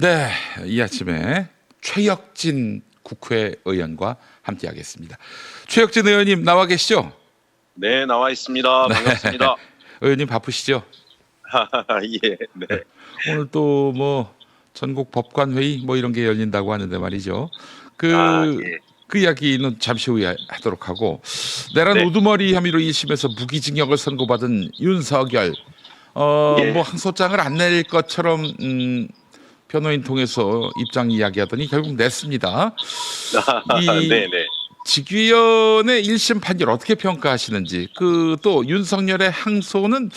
네, 이 아침에 최혁진 국회의원과 함께하겠습니다. 최혁진 의원님 나와 계시죠? 네, 나와 있습니다. 반갑습니다. 의원님 바쁘시죠? 예, 네. 오늘 또 뭐 전국 법관 회의 뭐 이런 게 열린다고 하는데 말이죠. 예. 그 이야기는 잠시 후에 하도록 하고, 내란 네. 우두머리 혐의로 1심에서 무기징역을 선고받은 윤석열, 예. 뭐 항소장을 안 낼 것처럼 변호인 통해서 입장 이야기하더니 결국 냈습니다. 이 네네. 직위원의 1심 판결 어떻게 평가하시는지, 그 또 윤석열의 항소는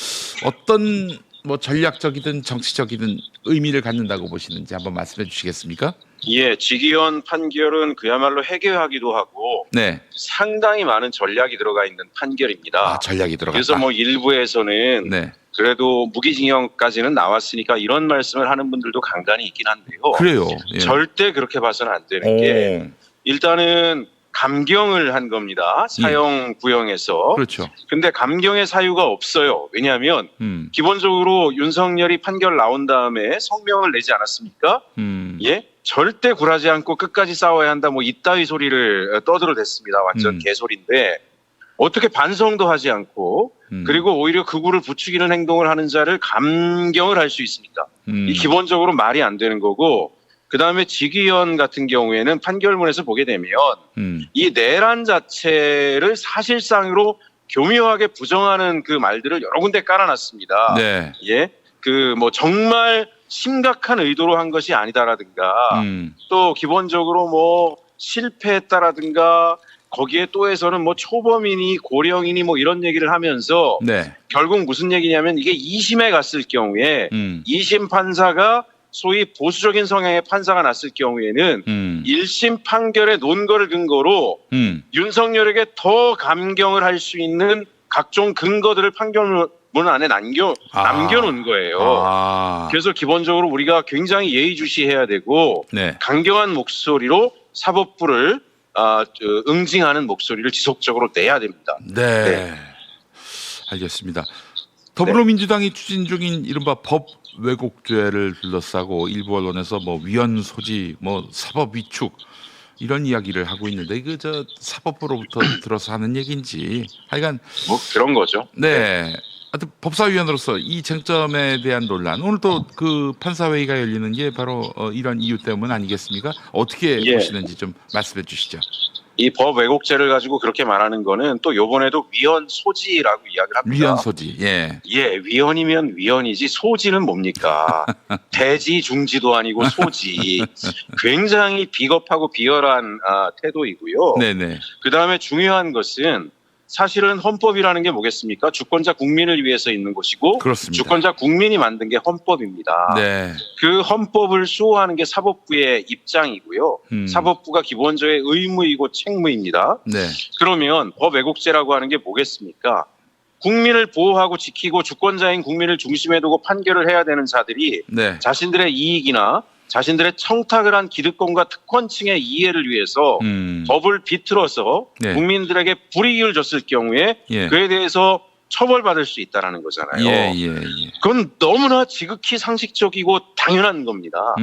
어떤 뭐 전략적이든 정치적이든 의미를 갖는다고 보시는지 한번 말씀해 주시겠습니까? 예, 직위원 판결은 그야말로 해결하기도 하고 네. 상당히 많은 전략이 들어가 있는 판결입니다. 아, 전략이 들어갔다. 그래서 뭐 일부에서는 네. 그래도 무기징역까지는 나왔으니까 이런 말씀을 하는 분들도 간간히 있긴 한데요. 그래요. 예. 절대 그렇게 봐서는 안 되는 게 일단은 감경을 한 겁니다. 사형 구형에서. 그렇죠. 근데 감경의 사유가 없어요. 왜냐하면 음. 기본적으로 윤석열이 판결 나온 다음에 성명을 내지 않았습니까? 예? 절대 굴하지 않고 끝까지 싸워야 한다. 뭐 이따위 소리를 떠들어댔습니다. 완전 개소리인데 어떻게 반성도 하지 않고 그리고 오히려 극우를 부추기는 행동을 하는 자를 감경을 할 수 있습니까? 이 기본적으로 말이 안 되는 거고, 그 다음에 직위원 같은 경우에는 판결문에서 보게 되면 이 내란 자체를 사실상으로 교묘하게 부정하는 그 말들을 여러 군데 깔아놨습니다. 네. 예, 그 뭐 정말 심각한 의도로 한 것이 아니다라든가, 또 기본적으로 뭐 실패했다라든가, 거기에 또해서는 뭐 초범이니 고령이니 뭐 이런 얘기를 하면서 네. 결국 무슨 얘기냐면 이게 2심에 갔을 경우에 2심 판사가 소위 보수적인 성향의 판사가 났을 경우에는 1심 판결의 논거를 근거로 윤석열에게 더 감경을 할 수 있는 각종 근거들을 판결문 안에 남겨놓은 거예요. 그래서 기본적으로 우리가 굉장히 예의주시해야 되고 네. 강경한 목소리로 사법부를 응징하는 목소리를 지속적으로 내야 됩니다. 네. 알겠습니다. 더불어민주당이 추진 중인 이른바 법 왜곡죄를 둘러싸고 일부 언론에서 뭐 위헌 소지, 뭐 사법 위축 이런 이야기를 하고 있는데, 이거 저 사법부로부터 들어서 하는 얘기인지 하여간 뭐 그런 거죠. 네. 하여튼 법사위원으로서 이 쟁점에 대한 논란, 오늘 또 그 판사회의가 열리는 게 바로 이런 이유 때문 아니겠습니까? 어떻게 보시는지 좀 말씀해 주시죠. 이 법 왜곡죄를 가지고 그렇게 말하는 거는 또 요번에도 위헌 소지라고 이야기를 합니다. 위헌 소지. 예. 예, 위헌이면 위헌이지 소지는 뭡니까? 대지 중지도 아니고 소지. 굉장히 비겁하고 비열한 태도이고요. 네네. 그다음에 중요한 것은 사실은 헌법이라는 게 뭐겠습니까? 주권자 국민을 위해서 있는 것이고, 그렇습니다. 주권자 국민이 만든 게 헌법입니다. 네. 그 헌법을 수호하는 게 사법부의 입장이고요. 사법부가 기본적인 의무이고 책무입니다. 네. 그러면 법 왜곡죄라고 하는 게 뭐겠습니까? 국민을 보호하고 지키고 주권자인 국민을 중심에 두고 판결을 해야 되는 자들이 네. 자신들의 이익이나 자신들의 청탁을 한 기득권과 특권층의 이해를 위해서 법을 비틀어서 네. 국민들에게 불이익을 줬을 경우에 예. 그에 대해서 처벌받을 수 있다는 거잖아요. 예. 그건 너무나 지극히 상식적이고 당연한 겁니다.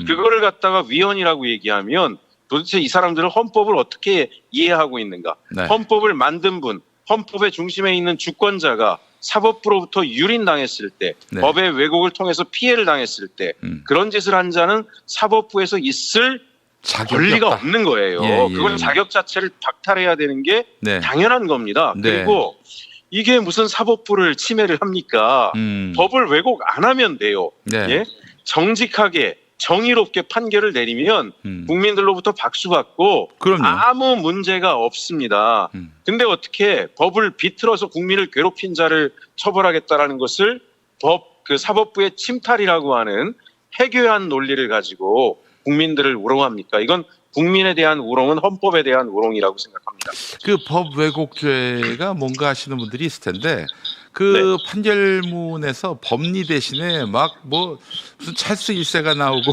그거를 갖다가 위헌이라고 얘기하면 도대체 이 사람들은 헌법을 어떻게 이해하고 있는가? 네. 헌법을 만든 분, 헌법의 중심에 있는 주권자가 사법부로부터 유린당했을 때, 네. 법의 왜곡을 통해서 피해를 당했을 때 그런 짓을 한 자는 사법부에서 있을 권리가 없는 거예요. 그건 자격 자체를 박탈해야 되는 게 네. 당연한 겁니다. 네. 그리고 이게 무슨 사법부를 침해를 합니까? 법을 왜곡 안 하면 돼요. 네. 예? 정직하게 정의롭게 판결을 내리면 국민들로부터 박수받고 그럼요. 아무 문제가 없습니다. 근데 어떻게 법을 비틀어서 국민을 괴롭힌 자를 처벌하겠다라는 것을 그 사법부의 침탈이라고 하는 해괴한 논리를 가지고 국민들을 우롱합니까? 이건 국민에 대한 우롱은 헌법에 대한 우롱이라고 생각합니다. 그 법 왜곡죄가 뭔가 하시는 분들이 있을 텐데, 그 판결문에서 법리 대신에 막 뭐 무슨 찰스 1세가 나오고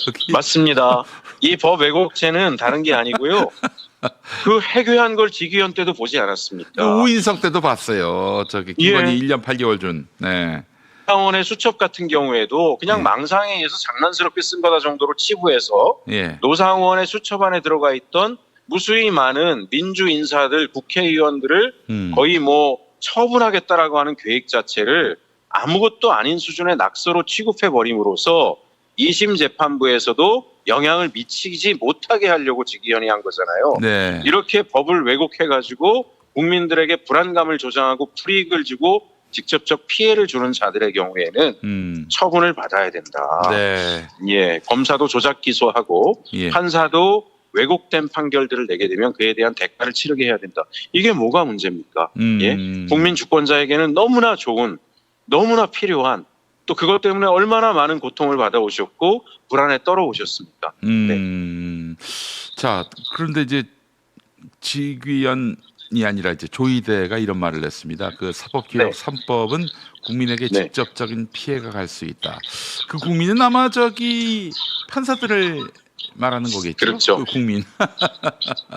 저기 맞습니다. 이 법 왜곡죄는 다른 게 아니고요. 그 해괴한 걸 직위원 때도 보지 않았습니까? 우인석 때도 봤어요. 저기 김건희 1년 8개월 준. 네. 노상원의 수첩 같은 경우에도 그냥 예. 망상에 의해서 장난스럽게 쓴 거다 정도로 치부해서 예. 노상원의 수첩 안에 들어가 있던 무수히 많은 민주 인사들, 국회의원들을 거의 뭐 처분하겠다라고 하는 계획 자체를 아무것도 아닌 수준의 낙서로 취급해 버림으로써 2심 재판부에서도 영향을 미치지 못하게 하려고 직위원이 한 거잖아요. 네. 이렇게 법을 왜곡해가지고 국민들에게 불안감을 조장하고 불이익을 주고 직접적 피해를 주는 자들의 경우에는 처분을 받아야 된다. 네. 예, 검사도 조작 기소하고 예. 판사도 왜곡된 판결들을 내게 되면 그에 대한 대가를 치르게 해야 된다. 이게 뭐가 문제입니까? 예, 국민 주권자에게는 너무나 좋은, 너무나 필요한, 또 그것 때문에 얼마나 많은 고통을 받아오셨고 불안에 떨어오셨습니까? 네. 자, 그런데 이제 직위원이 아니라 이제 조희대가 이런 말을 했습니다. 그 사법개혁 네. 3법은 국민에게 네. 직접적인 피해가 갈 수 있다. 그 국민은 아마 저기 판사들을 말하는 거겠죠. 그렇죠. 그 국민.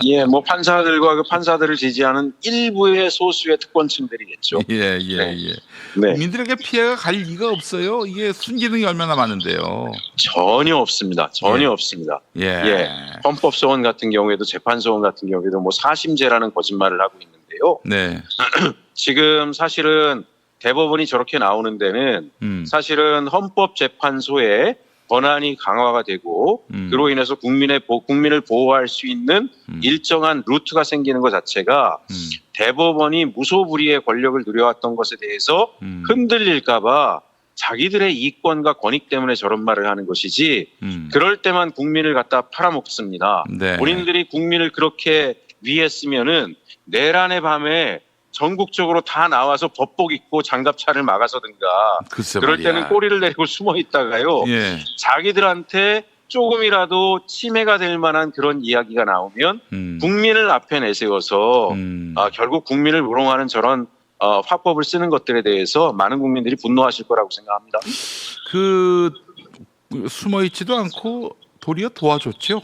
예, 뭐 판사들과 그 판사들을 지지하는 일부의 소수의 특권층들이겠죠. 예, 네. 예. 네, 국민들에게 피해가 갈 리가 없어요. 이게 순기능이 얼마나 많은데요. 전혀 없습니다. 전혀 예. 없습니다. 예. 예, 헌법소원 같은 경우에도 재판소원 같은 경우에도 뭐 사심제라는 거짓말을 하고 있는데요. 네. 지금 사실은 대법원이 저렇게 나오는 데는 사실은 헌법재판소에 권한이 강화가 되고 그로 인해서 국민을 보호할 수 있는 일정한 루트가 생기는 것 자체가 대법원이 무소불위의 권력을 누려왔던 것에 대해서 흔들릴까 봐 자기들의 이권과 권익 때문에 저런 말을 하는 것이지 그럴 때만 국민을 갖다 팔아먹습니다. 네. 본인들이 국민을 그렇게 위했으면은 내란의 밤에 전국적으로 다 나와서 법복 입고 장갑차를 막아서든가 글쎄 그럴 말이야. 때는 꼬리를 내리고 숨어 있다가요. 예. 자기들한테 조금이라도 침해가 될 만한 그런 이야기가 나오면 국민을 앞에 내세워서 결국 국민을 우롱하는 저런 화법을 쓰는 것들에 대해서 많은 국민들이 분노하실 거라고 생각합니다. 그 숨어 있지도 않고 도리어 도와줬죠.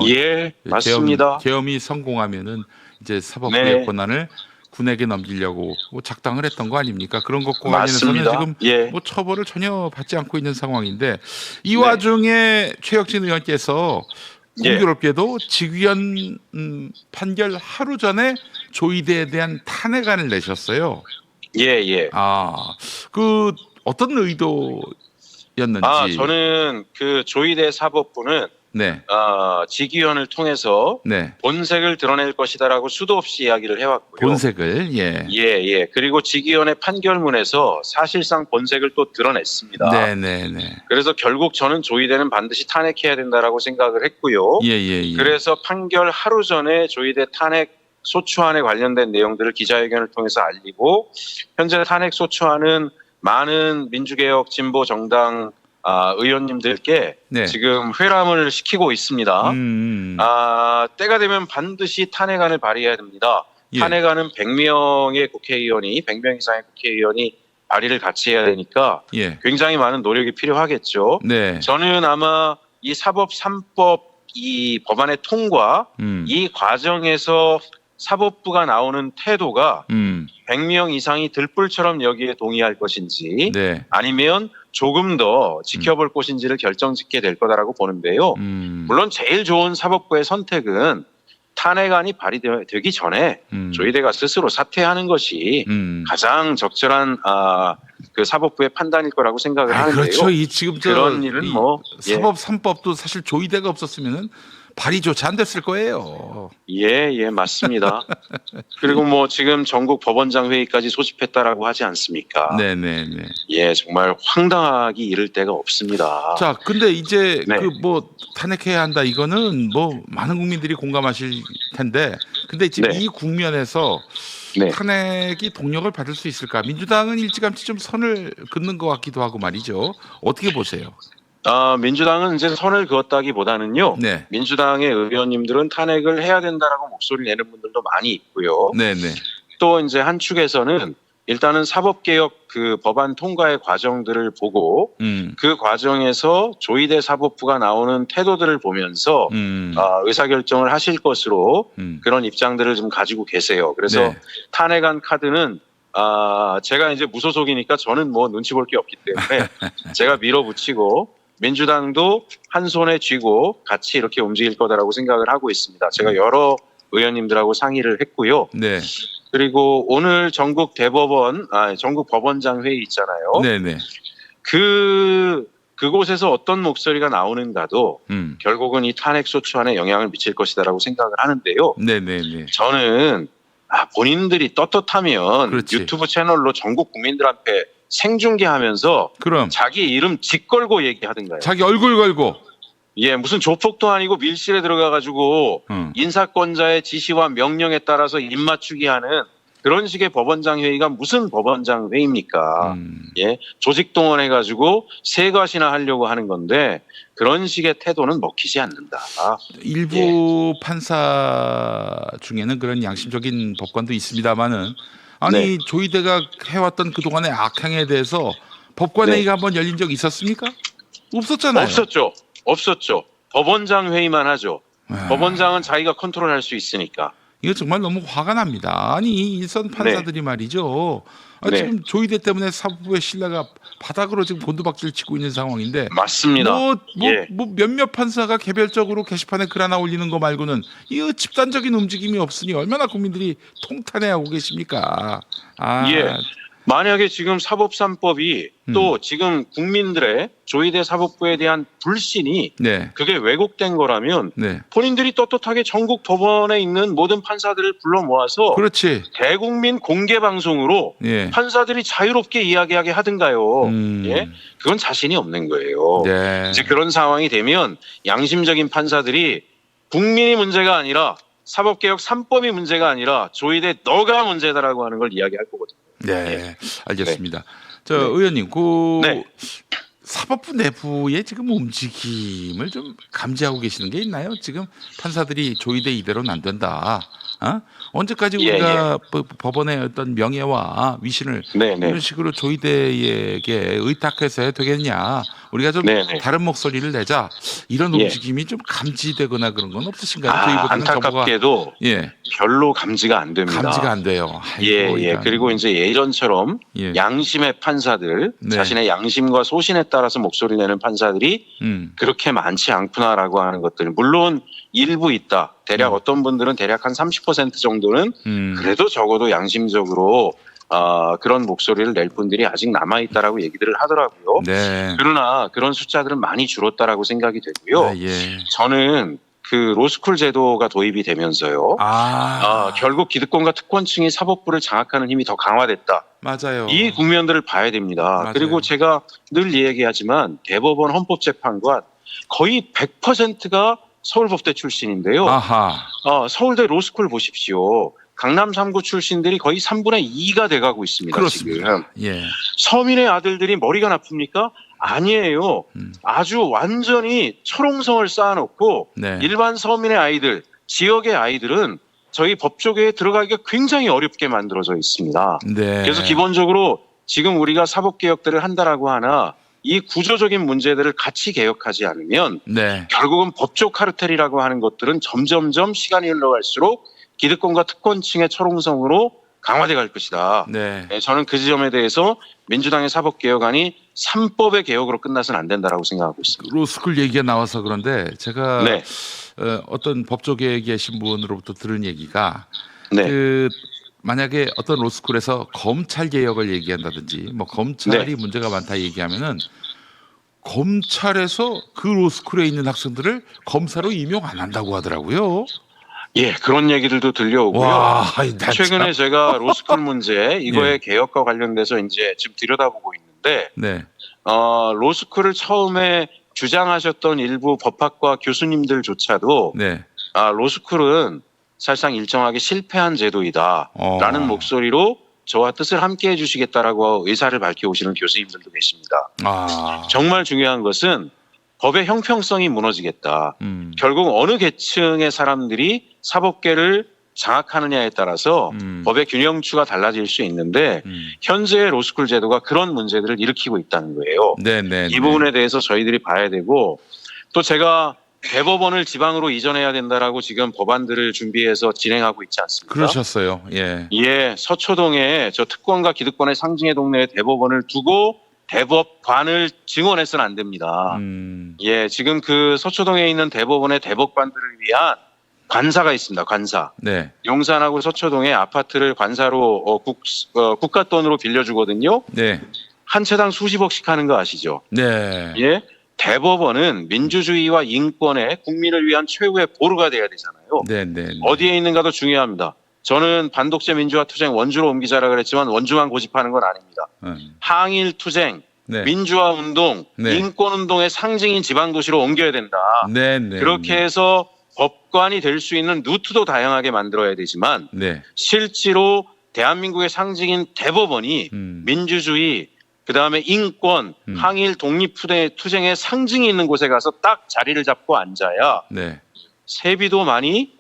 예, 맞습니다. 계엄이 성공하면은 이제 사법부의 네. 권한을 군에게 넘기려고 뭐 작당을 했던 거 아닙니까? 그런 것과 관련해서는 맞습니다. 지금 예. 뭐 처벌을 전혀 받지 않고 있는 상황인데 이 네. 와중에 최혁진 의원께서 예. 공교롭게도 직위원 판결 하루 전에 조희대에 대한 탄핵안을 내셨어요. 예. 그 어떤 의도였는지. 저는 그 조희대 사법부는 네. 직위원을 통해서 네. 본색을 드러낼 것이다라고 수도 없이 이야기를 해왔고요. 본색을 예. 그리고 직위원의 판결문에서 사실상 본색을 또 드러냈습니다. 네. 그래서 결국 저는 조희대는 반드시 탄핵해야 된다라고 생각을 했고요. 예. 그래서 판결 하루 전에 조희대 탄핵 소추안에 관련된 내용들을 기자회견을 통해서 알리고 현재 탄핵 소추안은 많은 민주개혁 진보 정당 의원님들께 네. 지금 회람을 시키고 있습니다. 때가 되면 반드시 탄핵안을 발의해야 됩니다. 예. 탄핵안은 100명 이상의 국회의원이 발의를 같이 해야 되니까 예. 굉장히 많은 노력이 필요하겠죠. 네. 저는 아마 이 사법 3법 이 법안의 통과 이 과정에서 사법부가 나오는 태도가 100명 이상이 들불처럼 여기에 동의할 것인지 네. 아니면 조금 더 지켜볼 것인지를 결정짓게 될 거다라고 보는데요. 물론 제일 좋은 사법부의 선택은 탄핵안이 발의되기 전에 조희대가 스스로 사퇴하는 것이 가장 적절한 그 사법부의 판단일 거라고 생각을 하는데요. 그렇죠. 이 지금 그런 일은 뭐 사법 3법도 사실 조희대가 없었으면은 발의조차 안 됐을 거예요. 예, 맞습니다. 그리고 뭐 지금 전국 법원장 회의까지 소집했다라고 하지 않습니까? 네. 예, 정말 황당하기 이를 데가 없습니다. 자, 근데 이제 네. 그 뭐 탄핵해야 한다 이거는 뭐 많은 국민들이 공감하실 텐데, 근데 지금 네. 이 국면에서 네. 탄핵이 동력을 받을 수 있을까? 민주당은 일찌감치 좀 선을 긋는 것 같기도 하고 말이죠. 어떻게 보세요? 민주당은 이제 선을 그었다기보다는요. 네. 민주당의 의원님들은 탄핵을 해야 된다라고 목소리 내는 분들도 많이 있고요. 네. 또 이제 한 축에서는 일단은 사법개혁 그 법안 통과의 과정들을 보고 그 과정에서 조희대 사법부가 나오는 태도들을 보면서 의사결정을 하실 것으로 그런 입장들을 좀 가지고 계세요. 그래서 네. 탄핵안 카드는 제가 이제 무소속이니까 저는 뭐 눈치 볼 게 없기 때문에 제가 밀어붙이고 민주당도 한 손에 쥐고 같이 이렇게 움직일 거다라고 생각을 하고 있습니다. 제가 여러 의원님들하고 상의를 했고요. 네. 그리고 오늘 전국 법원장 회의 있잖아요. 네네. 그곳에서 어떤 목소리가 나오는가도 결국은 이 탄핵소추안에 영향을 미칠 것이다라고 생각을 하는데요. 네네네. 저는 본인들이 떳떳하면 그렇지. 유튜브 채널로 전국 국민들한테 생중계하면서 그럼 자기 이름 짓걸고 얘기하든가요. 자기 얼굴 걸고. 예, 무슨 조폭도 아니고 밀실에 들어가가지고 인사권자의 지시와 명령에 따라서 입맞추기 하는 그런 식의 법원장 회의가 무슨 법원장 회의입니까? 예, 조직 동원해가지고 세가시나 하려고 하는 건데 그런 식의 태도는 먹히지 않는다. 일부 판사 중에는 그런 양심적인 법관도 있습니다만은 아니 조희대가 해왔던 그동안의 악행에 대해서 법관회의가 한번 열린 적 있었습니까? 없었잖아요. 없었죠. 법원장 회의만 하죠. 법원장은 자기가 컨트롤할 수 있으니까. 이거 정말 너무 화가 납니다. 아니 일선 판사들이 말이죠. 지금 조희대 때문에 사법부의 신뢰가 바닥으로 지금 곤두박질 치고 있는 상황인데 맞습니다. 뭐 몇몇 판사가 개별적으로 게시판에 글 하나 올리는 거 말고는 이 집단적인 움직임이 없으니 얼마나 국민들이 통탄해하고 계십니까? 만약에 지금 사법3법이 또 지금 국민들의 조희대 사법부에 대한 불신이 그게 왜곡된 거라면 본인들이 떳떳하게 전국 법원에 있는 모든 판사들을 불러 모아서 그렇지. 대국민 공개 방송으로 판사들이 자유롭게 이야기하게 하든가요. 그건 자신이 없는 거예요. 이제 그런 상황이 되면 양심적인 판사들이 국민이 문제가 아니라 사법개혁 3법이 문제가 아니라 조희대 너가 문제다라고 하는 걸 이야기할 거거든요. 네, 알겠습니다. 의원님, 사법부 내부의 지금 움직임을 좀 감지하고 계시는 게 있나요? 지금 판사들이 조희대 이대로는 안 된다. 언제까지 우리가 법원의 어떤 명예와 위신을 이런 식으로 조희대에게 의탁해서 해야 되겠냐? 우리가 좀 다른 목소리를 내자. 이런 움직임이 좀 감지되거나 그런 건 없으신가요? 안타깝게도 별로 감지가 안 됩니다. 감지가 안 돼요. 그리고 이제 예전처럼 양심의 판사들, 자신의 양심과 소신에 따라서 목소리 내는 판사들이 그렇게 많지 않구나라고 하는 것들. 물론 일부 있다. 대략 어떤 분들은 대략 한 30% 정도는 그래도 적어도 양심적으로 그런 목소리를 낼 분들이 아직 남아있다라고 얘기들을 하더라고요. 그러나 그런 숫자들은 많이 줄었다라고 생각이 되고요. 저는 그 로스쿨 제도가 도입이 되면서요. 결국 기득권과 특권층이 사법부를 장악하는 힘이 더 강화됐다. 맞아요. 이 국면들을 봐야 됩니다. 그리고 제가 늘 얘기하지만 대법원 헌법재판관 거의 100%가 서울법대 출신인데요. 서울대 로스쿨 보십시오. 강남 3구 출신들이 거의 3분의 2가 돼가고 있습니다. 그렇습니다. 지금. 서민의 아들들이 머리가 나쁩니까? 아니에요. 아주 완전히 철옹성을 쌓아놓고 일반 서민의 아이들, 지역의 아이들은 저희 법조계에 들어가기가 굉장히 어렵게 만들어져 있습니다. 그래서 기본적으로 지금 우리가 사법개혁들을 한다라고 하나 이 구조적인 문제들을 같이 개혁하지 않으면 결국은 법조 카르텔이라고 하는 것들은 점점점 시간이 흘러갈수록 기득권과 특권층의 철옹성으로 강화돼 갈 것이다. 저는 그 지점에 대해서 민주당의 사법개혁안이 3법의 개혁으로 끝나서는 안 된다라고 생각하고 있습니다. 로스쿨 얘기가 나와서 그런데 제가 어떤 법조계에 계신 분으로부터 들은 얘기가 만약에 어떤 로스쿨에서 검찰 개혁을 얘기한다든지 뭐 검찰이 문제가 많다 얘기하면은 검찰에서 그 로스쿨에 있는 학생들을 검사로 임용 안 한다고 하더라고요. 그런 얘기들도 들려오고요. 최근에 제가 로스쿨 문제 이거의 개혁과 관련돼서 이제 지금 들여다보고 있는데 로스쿨을 처음에 주장하셨던 일부 법학과 교수님들조차도 로스쿨은 사실상 일정하게 실패한 제도이다라는 목소리로 저와 뜻을 함께 해주시겠다라고 의사를 밝혀오시는 교수님들도 계십니다. 정말 중요한 것은 법의 형평성이 무너지겠다. 결국 어느 계층의 사람들이 사법계를 장악하느냐에 따라서 법의 균형추가 달라질 수 있는데 현재의 로스쿨 제도가 그런 문제들을 일으키고 있다는 거예요. 이 부분에 대해서 저희들이 봐야 되고 또 제가 대법원을 지방으로 이전해야 된다라고 지금 법안들을 준비해서 진행하고 있지 않습니까? 그러셨어요. 예. 예, 서초동에 저 특권과 기득권의 상징의 동네에 대법원을 두고 대법관을 증원해서는 안 됩니다. 예, 지금 그 서초동에 있는 대법원의 대법관들을 위한 관사가 있습니다. 관사. 네. 용산하고 서초동에 아파트를 관사로 국가 돈으로 빌려주거든요. 네. 한 채당 수십억씩 하는 거 아시죠? 네. 예. 대법원은 민주주의와 인권의 국민을 위한 최후의 보루가 돼야 되잖아요. 네, 네. 어디에 있는가도 중요합니다. 저는 반독재 민주화 투쟁 원주로 옮기자라 그랬지만 원주만 고집하는 건 아닙니다. 항일 투쟁, 네. 민주화 운동, 네. 인권 운동의 상징인 지방 도시로 옮겨야 된다. 네, 네. 그렇게 해서 법관이 될 수 있는 루트도 다양하게 만들어야 되지만 네. 실제로 대한민국의 상징인 대법원이 민주주의, 그다음에 인권, 항일 독립투쟁의 상징이 있는 곳에 가서 딱 자리를 잡고 앉아야 네. 세비도 많이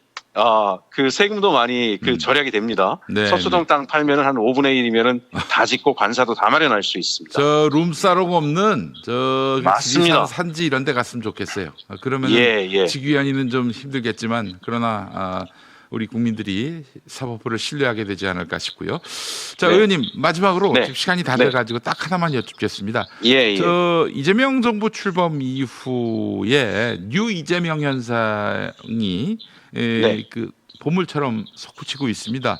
그 세금도 많이 그 절약이 됩니다. 네, 서초동 땅 팔면은 한 5분의 1이면은 다 짓고 관사도 다 마련할 수 있습니다. 저 룸사롱 없는 저 맞습니다. 산지 이런 데 갔으면 좋겠어요. 그러면 예. 직위원이는 좀 힘들겠지만 그러나 우리 국민들이 사법부를 신뢰하게 되지 않을까 싶고요. 자, 네. 의원님 마지막으로 네. 지금 시간이 다 네. 돼가지고 딱 하나만 여쭙겠습니다. 예. 저 이재명 정부 출범 이후에 뉴 이재명 현상이 네. 그 보물처럼 솟구치고 있습니다.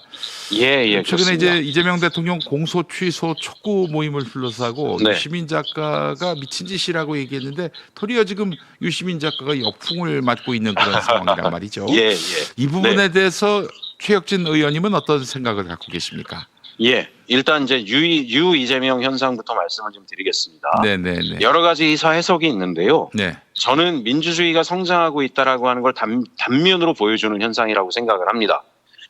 예. 최근에 그렇습니다. 이제 이재명 대통령 공소 취소 촉구 모임을 둘러싸고 네. 유시민 작가가 미친 짓이라고 얘기했는데 도리어 지금 유시민 작가가 역풍을 맞고 있는 그런 상황이란 말이죠. 예. 이 부분에 대해서 최혁진 의원님은 어떤 생각을 갖고 계십니까? 예. 일단 이제 유 이재명 현상부터 말씀을 좀 드리겠습니다. 네네네. 여러 가지 의사 해석이 있는데요. 네. 저는 민주주의가 성장하고 있다라고 하는 걸 단면으로 보여주는 현상이라고 생각을 합니다.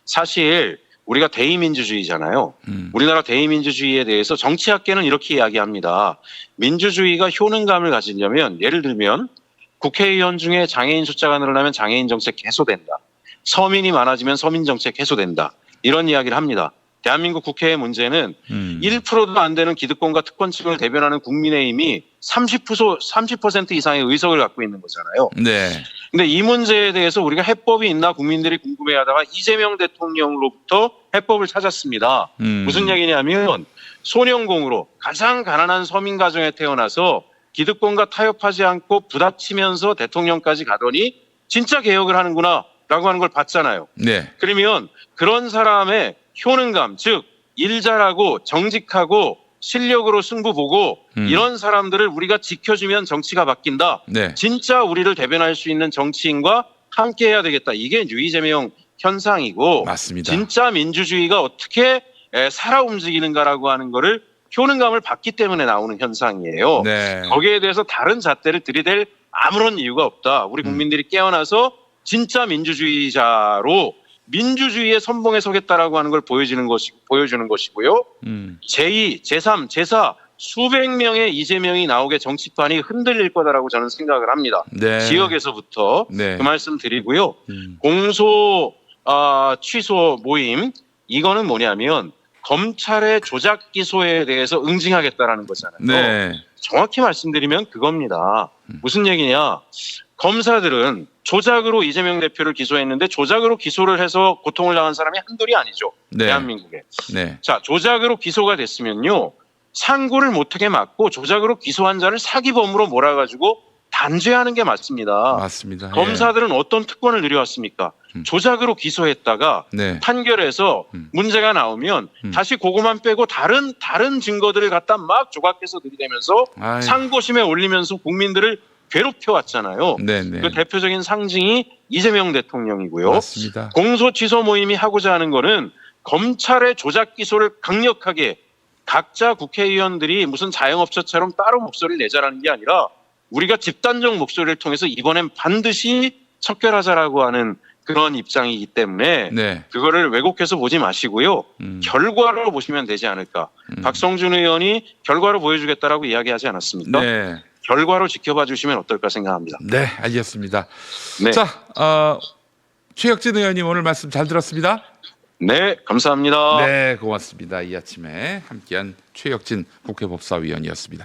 사실 우리가 대의민주주의잖아요. 우리나라 대의민주주의에 대해서 정치학계는 이렇게 이야기합니다. 민주주의가 효능감을 가지려면 예를 들면 국회의원 중에 장애인 숫자가 늘어나면 장애인 정책 해소된다. 서민이 많아지면 서민 정책 해소된다. 이런 이야기를 합니다. 대한민국 국회의 문제는 1%도 안 되는 기득권과 특권층을 대변하는 국민의힘이 30% 이상의 의석을 갖고 있는 거잖아요. 네. 근데 이 문제에 대해서 우리가 해법이 있나 국민들이 궁금해하다가 이재명 대통령으로부터 해법을 찾았습니다. 무슨 얘기냐면 소년공으로 가장 가난한 서민 가정에 태어나서 기득권과 타협하지 않고 부닥치면서 대통령까지 가더니 진짜 개혁을 하는구나 라고 하는 걸 봤잖아요. 네. 그러면 그런 사람의 효능감, 즉 일 잘하고 정직하고 실력으로 승부 보고 이런 사람들을 우리가 지켜주면 정치가 바뀐다. 네. 진짜 우리를 대변할 수 있는 정치인과 함께 해야 되겠다. 이게 뉴 이재명 현상이고 맞습니다. 진짜 민주주의가 어떻게 살아 움직이는가라고 하는 거를 효능감을 받기 때문에 나오는 현상이에요. 네. 거기에 대해서 다른 잣대를 들이댈 아무런 이유가 없다. 우리 국민들이 깨어나서 진짜 민주주의자로 민주주의의 선봉에 서겠다라고 하는 걸 보여주는 것이고요. 제2, 제3, 제4 수백 명의 이재명이 나오게 정치판이 흔들릴 거다라고 저는 생각을 합니다. 네. 지역에서부터 네. 그 말씀 드리고요. 공소 취소 모임 이거는 뭐냐면 검찰의 조작 기소에 대해서 응징하겠다라는 거잖아요. 네. 정확히 말씀드리면 그겁니다. 무슨 얘기냐? 검사들은 조작으로 이재명 대표를 기소했는데 조작으로 기소를 해서 고통을 당한 사람이 한둘이 아니죠. 네. 대한민국에. 네. 자, 조작으로 기소가 됐으면요. 상고를 못하게 막고 조작으로 기소한 자를 사기범으로 몰아가지고 단죄하는 게 맞습니다. 맞습니다. 검사들은 어떤 특권을 누려왔습니까? 조작으로 기소했다가 네. 판결에서 문제가 나오면 다시 그거만 빼고 다른 증거들을 갖다 막 조각해서 들이대면서 아유. 상고심에 올리면서 국민들을 괴롭혀왔잖아요. 네네. 그 대표적인 상징이 이재명 대통령이고요. 맞습니다. 공소 취소 모임이 하고자 하는 거는 검찰의 조작 기소를 강력하게 각자 국회의원들이 무슨 자영업자처럼 따로 목소리를 내자라는 게 아니라 우리가 집단적 목소리를 통해서 이번엔 반드시 척결하자라고 하는 그런 입장이기 때문에 네. 그거를 왜곡해서 보지 마시고요. 결과로 보시면 되지 않을까. 박성준 의원이 결과로 보여주겠다라고 이야기하지 않았습니까? 네. 결과로 지켜봐 주시면 어떨까 생각합니다. 네, 알겠습니다. 네. 자, 최혁진 의원님 오늘 말씀 잘 들었습니다. 네, 감사합니다. 네, 고맙습니다. 이 아침에 함께한 최혁진 국회법사위원이었습니다.